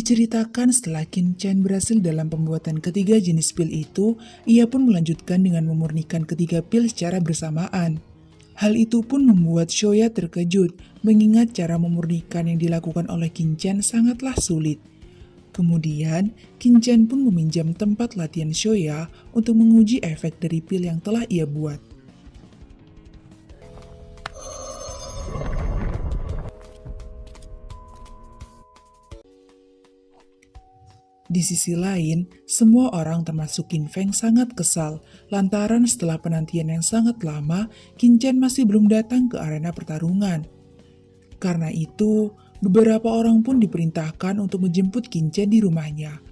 Diceritakan setelah Qin Chen berhasil dalam pembuatan ketiga jenis pil itu, ia pun melanjutkan dengan memurnikan ketiga pil secara bersamaan. Hal itu pun membuat Shoya terkejut, mengingat cara memurnikan yang dilakukan oleh Qin Chen sangatlah sulit. Kemudian, Qin Chen pun meminjam tempat latihan Shoya untuk menguji efek dari pil yang telah ia buat. Di sisi lain, semua orang termasuk Qin Feng sangat kesal lantaran setelah penantian yang sangat lama, Qin Chen masih belum datang ke arena pertarungan. Karena itu, beberapa orang pun diperintahkan untuk menjemput Qin Chen di rumahnya.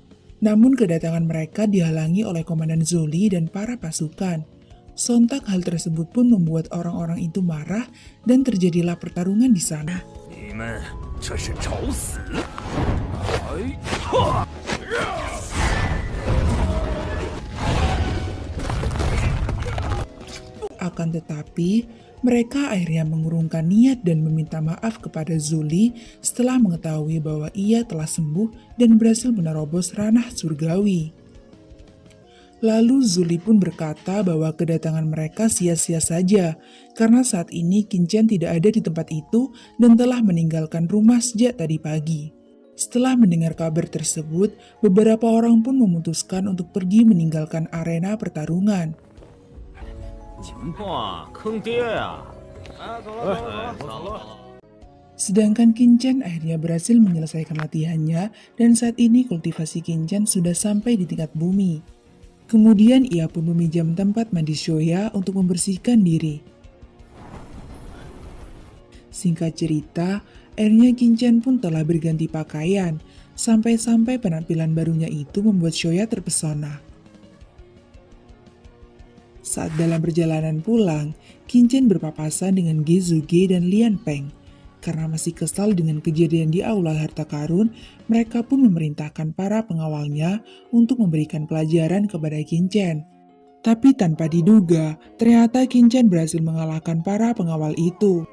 Namun kedatangan mereka dihalangi oleh Komandan Zoli dan para pasukan. Sontak hal tersebut pun membuat orang-orang itu marah dan terjadilah pertarungan di sana. Akan tetapi, mereka akhirnya mengurungkan niat dan meminta maaf kepada Zuli setelah mengetahui bahwa ia telah sembuh dan berhasil menerobos ranah surgawi. Lalu Zuli pun berkata bahwa kedatangan mereka sia-sia saja, karena saat ini Qin Chen tidak ada di tempat itu dan telah meninggalkan rumah sejak tadi pagi. Setelah mendengar kabar tersebut, beberapa orang pun memutuskan untuk pergi meninggalkan arena pertarungan. Sedangkan Qin Chen akhirnya berhasil menyelesaikan latihannya dan saat ini kultivasi Qin Chen sudah sampai di tingkat bumi. Kemudian ia pun meminjam tempat mandi Shoya untuk membersihkan diri. Singkat cerita, akhirnya Qin Chen pun telah berganti pakaian, sampai-sampai penampilan barunya itu membuat Shoya terpesona. Saat dalam perjalanan pulang, Qin Chen berpapasan dengan Ge Zuge dan Lian Peng. Karena masih kesal dengan kejadian di aula harta karun, mereka pun memerintahkan para pengawalnya untuk memberikan pelajaran kepada Qin Chen. Tapi tanpa diduga, ternyata Qin Chen berhasil mengalahkan para pengawal itu.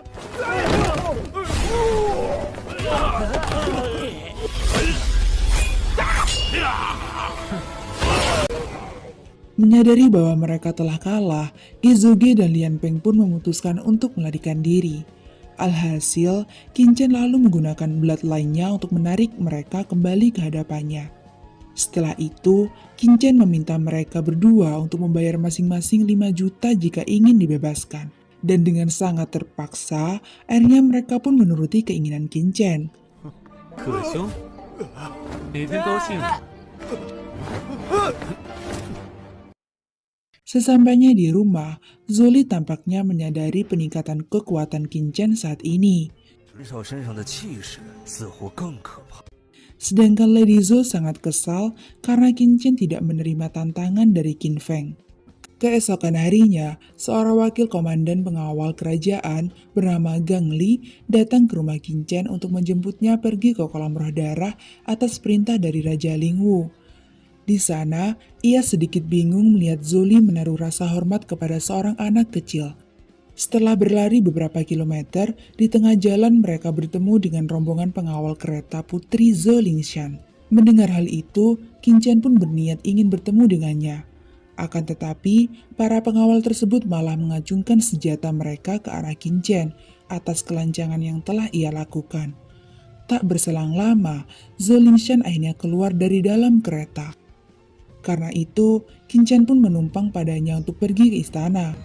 Menyadari bahwa mereka telah kalah, Ge Zuge dan Lian Peng pun memutuskan untuk melarikan diri. Alhasil, Qin Chen lalu menggunakan bloodline-nya untuk menarik mereka kembali ke hadapannya. Setelah itu, Qin Chen meminta mereka berdua untuk membayar masing-masing 5 juta jika ingin dibebaskan. Dan dengan sangat terpaksa, akhirnya mereka pun menuruti keinginan Qin Chen. Sesampainya di rumah, Zoli tampaknya menyadari peningkatan kekuatan Qin Chen saat ini. Sedangkan Lady Zhou sangat kesal karena Qin Chen tidak menerima tantangan dari Qin Feng. Keesokan harinya, seorang wakil komandan pengawal kerajaan bernama Gang Li datang ke rumah Qin Chen untuk menjemputnya pergi ke kolam roh darah atas perintah dari Raja Lingwu. Di sana, ia sedikit bingung melihat Zoli menaruh rasa hormat kepada seorang anak kecil. Setelah berlari beberapa kilometer, di tengah jalan mereka bertemu dengan rombongan pengawal kereta Putri Zhou Lingshan. Mendengar hal itu, Qin Chen pun berniat ingin bertemu dengannya. Akan tetapi, para pengawal tersebut malah mengacungkan senjata mereka ke arah Qin Chen atas kelancangan yang telah ia lakukan. Tak berselang lama, Zhou Lingshan akhirnya keluar dari dalam kereta. Karena itu, Qin Chen pun menumpang padanya untuk pergi ke istana.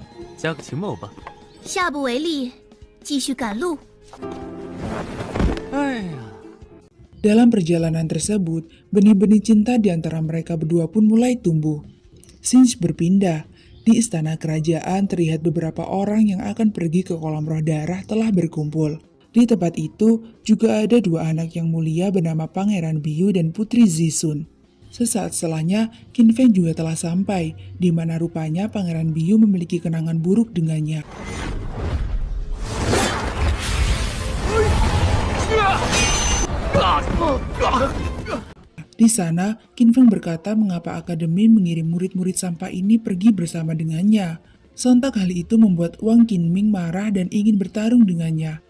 Dalam perjalanan tersebut, benih-benih cinta di antara mereka berdua pun mulai tumbuh. Sinch berpindah. Di istana kerajaan terlihat beberapa orang yang akan pergi ke kolam roh darah telah berkumpul. Di tempat itu juga ada 2 anak yang mulia bernama Pangeran Biyu dan Putri Zisun. Sesaat setelahnya, Qin Feng juga telah sampai, di mana rupanya Pangeran Biyu memiliki kenangan buruk dengannya. Di sana, Qin Feng berkata mengapa akademi mengirim murid-murid sampah ini pergi bersama dengannya. Sontak hal itu membuat Wang Qinming marah dan ingin bertarung dengannya.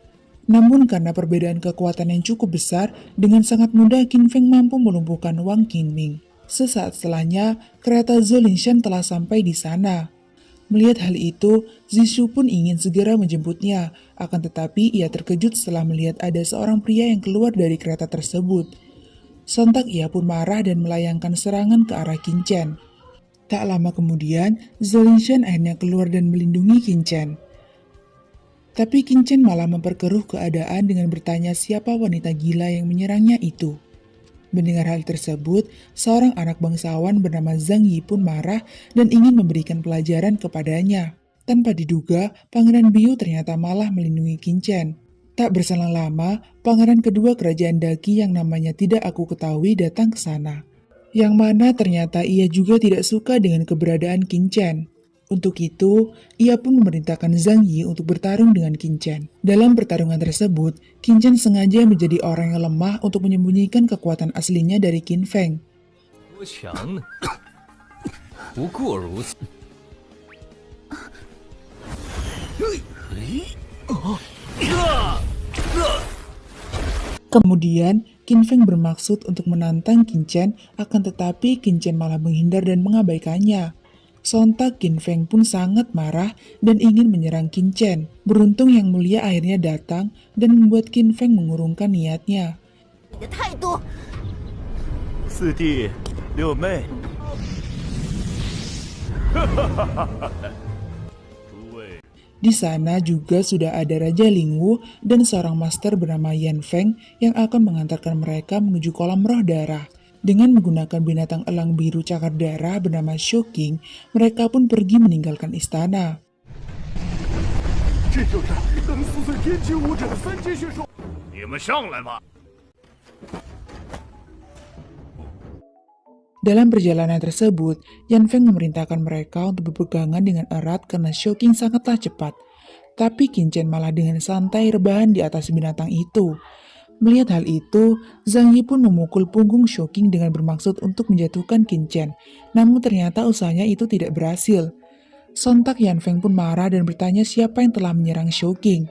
Namun karena perbedaan kekuatan yang cukup besar, dengan sangat mudah Qin Feng mampu melumpuhkan Wang Qingming. Sesaat setelahnya, kereta Zhou Linshan telah sampai di sana. Melihat hal itu, Zishu pun ingin segera menjemputnya, akan tetapi ia terkejut setelah melihat ada seorang pria yang keluar dari kereta tersebut. Sontak ia pun marah dan melayangkan serangan ke arah Qin Chen. Tak lama kemudian, Zhou Linshan akhirnya keluar dan melindungi Qin Chen. Tapi Qin Chen malah memperkeruh keadaan dengan bertanya siapa wanita gila yang menyerangnya itu. Mendengar hal tersebut, seorang anak bangsawan bernama Zhang Yi pun marah dan ingin memberikan pelajaran kepadanya. Tanpa diduga, Pangeran Biu ternyata malah melindungi Qin Chen. Tak berselang lama, pangeran kedua kerajaan Daqi yang namanya tidak aku ketahui datang ke sana. Yang mana ternyata ia juga tidak suka dengan keberadaan Qin Chen. Untuk itu, ia pun memerintahkan Zhang Yi untuk bertarung dengan Qin Chen. Dalam pertarungan tersebut, Qin Chen sengaja menjadi orang yang lemah untuk menyembunyikan kekuatan aslinya dari Qin Feng. Kemudian, Qin Feng bermaksud untuk menantang Qin Chen, akan tetapi Qin Chen malah menghindar dan mengabaikannya. Sontak Qin Feng pun sangat marah dan ingin menyerang Qin Chen. Beruntung Yang Mulia akhirnya datang dan membuat Qin Feng mengurungkan niatnya. Di sana juga sudah ada Raja Lingwu dan seorang master bernama Yan Feng yang akan mengantarkan mereka menuju kolam roh darah. Dengan menggunakan binatang elang biru cakar darah bernama Shouking, mereka pun pergi meninggalkan istana. Dalam perjalanan tersebut, Yan Feng memerintahkan mereka untuk berpegangan dengan erat karena Shouking sangatlah cepat. Tapi Qin Chen malah dengan santai rebahan di atas binatang itu. Melihat hal itu, Zhang Yi pun memukul punggung Shouking dengan bermaksud untuk menjatuhkan Qin Chen. Namun ternyata usahanya itu tidak berhasil. Sontak Yan Feng pun marah dan bertanya siapa yang telah menyerang Shouking.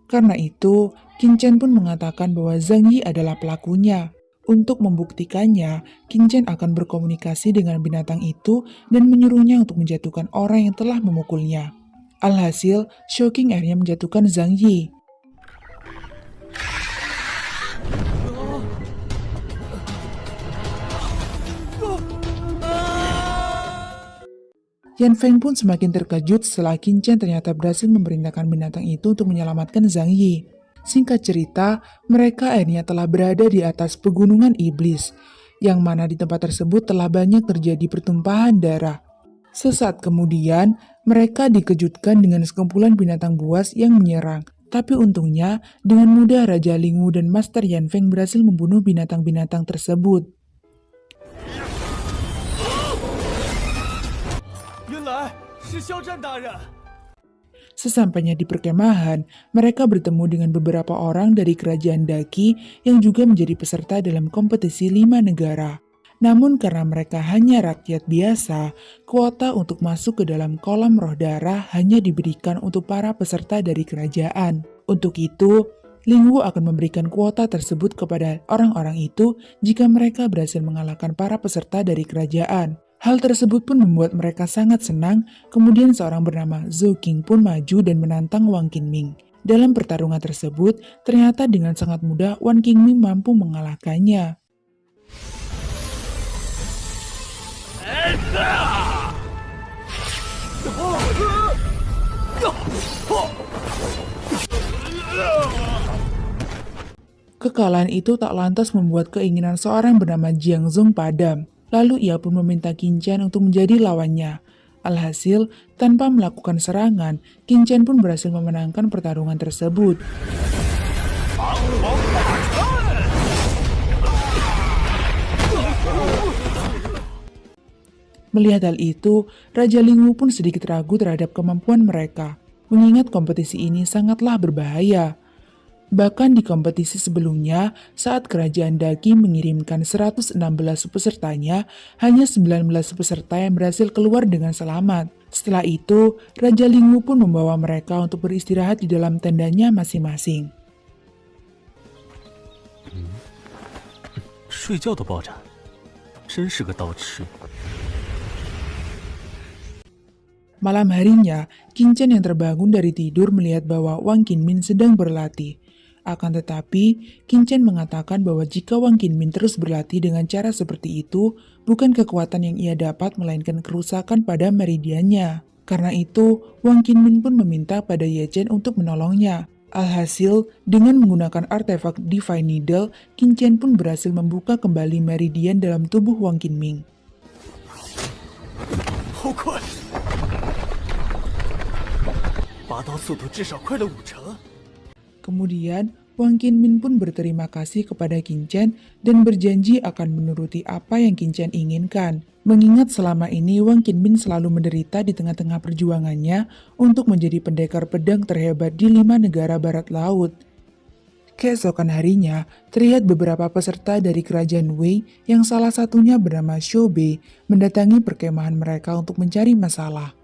Karena itu, Qin Chen pun mengatakan bahwa Zhang Yi adalah pelakunya. Untuk membuktikannya, Qin Chen akan berkomunikasi dengan binatang itu dan menyuruhnya untuk menjatuhkan orang yang telah memukulnya. Alhasil, Shouking akhirnya menjatuhkan Zhang Yi. Yan Feng pun semakin terkejut setelah Qin Chen ternyata berhasil memerintahkan binatang itu untuk menyelamatkan Zhang Yi. Singkat cerita, mereka akhirnya telah berada di atas pegunungan iblis, yang mana di tempat tersebut telah banyak terjadi pertumpahan darah. Sesaat kemudian, mereka dikejutkan dengan sekumpulan binatang buas yang menyerang. Tapi untungnya, dengan mudah Raja Lingwu dan Master Yan Feng berhasil membunuh binatang-binatang tersebut. Sesampainya di perkemahan, mereka bertemu dengan beberapa orang dari kerajaan Daqi yang juga menjadi peserta dalam kompetisi 5 negara. Namun karena mereka hanya rakyat biasa, kuota untuk masuk ke dalam kolam roh darah hanya diberikan untuk para peserta dari kerajaan. Untuk itu, Lingwu akan memberikan kuota tersebut kepada orang-orang itu jika mereka berhasil mengalahkan para peserta dari kerajaan. Hal tersebut pun membuat mereka sangat senang, kemudian seorang bernama Zhou Qing pun maju dan menantang Wang Qingming. Dalam pertarungan tersebut, ternyata dengan sangat mudah Wang Qingming mampu mengalahkannya. Kekalahan itu tak lantas membuat keinginan seorang bernama Jiang Zong padam. Lalu ia pun meminta Qin Chen untuk menjadi lawannya. Alhasil, tanpa melakukan serangan, Qin Chen pun berhasil memenangkan pertarungan tersebut. Melihat hal itu, Raja Lingwu pun sedikit ragu terhadap kemampuan mereka, mengingat kompetisi ini sangatlah berbahaya. Bahkan di kompetisi sebelumnya, saat kerajaan Daqi mengirimkan 116 pesertanya, hanya 19 peserta yang berhasil keluar dengan selamat. Setelah itu, Raja Lingwu pun membawa mereka untuk beristirahat di dalam tendanya masing-masing. 睡觉都爆炸，真是个盗痴。 Malam harinya, Qin Chen yang terbangun dari tidur melihat bahwa Wang Qinmin sedang berlatih. Akan tetapi, Qin Chen mengatakan bahwa jika Wang Qinmin terus berlatih dengan cara seperti itu, bukan kekuatan yang ia dapat melainkan kerusakan pada meridiannya. Karena itu, Wang Qinmin pun meminta pada Ye Chen untuk menolongnya. Alhasil, dengan menggunakan artefak Divine Needle, Qin Chen pun berhasil membuka kembali meridian dalam tubuh Wang Qinmin. 好快！拔刀速度至少快了50%。 Kemudian, Wang Qinmin pun berterima kasih kepada Qin Chen dan berjanji akan menuruti apa yang Qin Chen inginkan. Mengingat selama ini Wang Qinmin selalu menderita di tengah-tengah perjuangannya untuk menjadi pendekar pedang terhebat di 5 negara barat laut. Keesokan harinya, terlihat beberapa peserta dari kerajaan Wei yang salah satunya bernama Xiao Bei mendatangi perkemahan mereka untuk mencari masalah.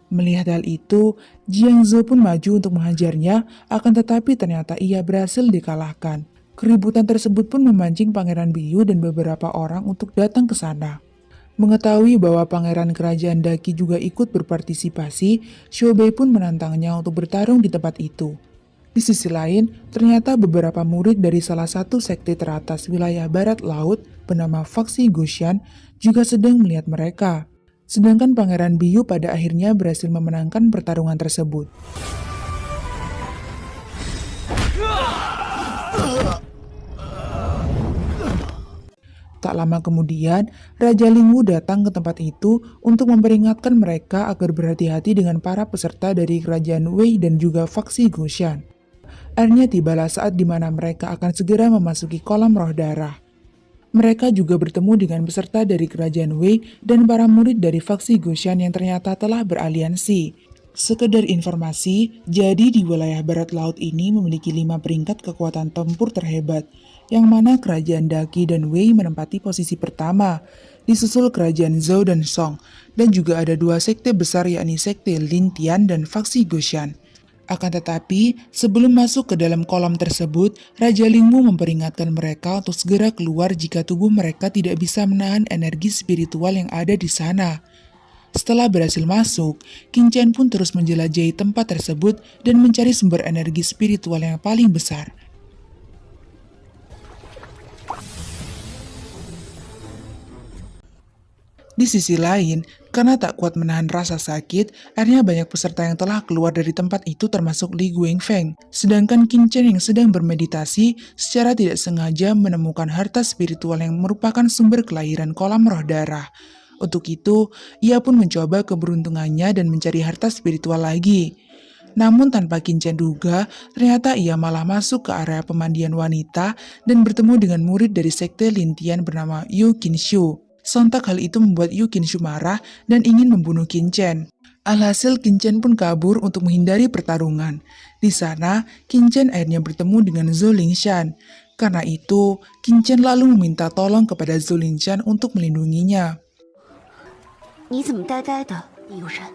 Melihat hal itu, Jiang Zhou pun maju untuk menghajarnya, akan tetapi ternyata ia berhasil dikalahkan. Keributan tersebut pun memancing Pangeran Biyu dan beberapa orang untuk datang ke sana. Mengetahui bahwa pangeran kerajaan Daqi juga ikut berpartisipasi, Xiao Bei pun menantangnya untuk bertarung di tempat itu. Di sisi lain, ternyata beberapa murid dari salah satu sekte teratas wilayah barat laut bernama Faksi Goshan juga sedang melihat mereka. Sedangkan Pangeran Biyu pada akhirnya berhasil memenangkan pertarungan tersebut. Tak lama kemudian, Raja Lingwu datang ke tempat itu untuk memperingatkan mereka agar berhati-hati dengan para peserta dari kerajaan Wei dan juga Faksi Goshan. Akhirnya tibalah saat di mana mereka akan segera memasuki kolam roh darah. Mereka juga bertemu dengan peserta dari kerajaan Wei dan para murid dari Faksi Goshan yang ternyata telah beraliansi. Sekedar informasi, jadi di wilayah barat laut ini memiliki 5 peringkat kekuatan tempur terhebat, yang mana kerajaan Daqi dan Wei menempati posisi pertama, disusul kerajaan Zhou dan Song, dan juga ada 2 sekte besar yakni sekte Lin Tian dan Faksi Goshan. Akan tetapi, sebelum masuk ke dalam kolam tersebut, Raja Lingwu memperingatkan mereka untuk segera keluar jika tubuh mereka tidak bisa menahan energi spiritual yang ada di sana. Setelah berhasil masuk, Qin Chen pun terus menjelajahi tempat tersebut dan mencari sumber energi spiritual yang paling besar. Di sisi lain, karena tak kuat menahan rasa sakit, akhirnya banyak peserta yang telah keluar dari tempat itu termasuk Li Guangfeng. Sedangkan Qin Chen yang sedang bermeditasi secara tidak sengaja menemukan harta spiritual yang merupakan sumber kelahiran kolam roh darah. Untuk itu, ia pun mencoba keberuntungannya dan mencari harta spiritual lagi. Namun tanpa Qin Chen duga, ternyata ia malah masuk ke area pemandian wanita dan bertemu dengan murid dari sekte Lin Tian bernama Yu Qinshu. Sontak hal itu membuat Yu Qinshu marah dan ingin membunuh Qin Chen. Alhasil Qin Chen pun kabur untuk menghindari pertarungan. Di sana, Qin Chen akhirnya bertemu dengan Zhou Lingshan. Karena itu, Qin Chen lalu meminta tolong kepada Zhou Lingshan untuk melindunginya. 你怎么呆呆的，李友然？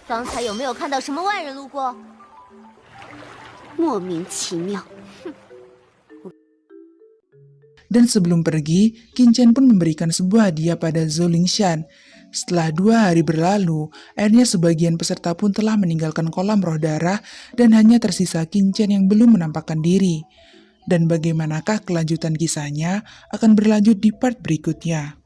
刚才有没有看到什么外人路过？莫名其妙。 Dan sebelum pergi, Qin Chen pun memberikan sebuah hadiah pada Zhou Lingshan. Setelah 2 hari berlalu, akhirnya sebagian peserta pun telah meninggalkan kolam roh darah dan hanya tersisa Qin Chen yang belum menampakkan diri. Dan bagaimanakah kelanjutan kisahnya akan berlanjut di part berikutnya.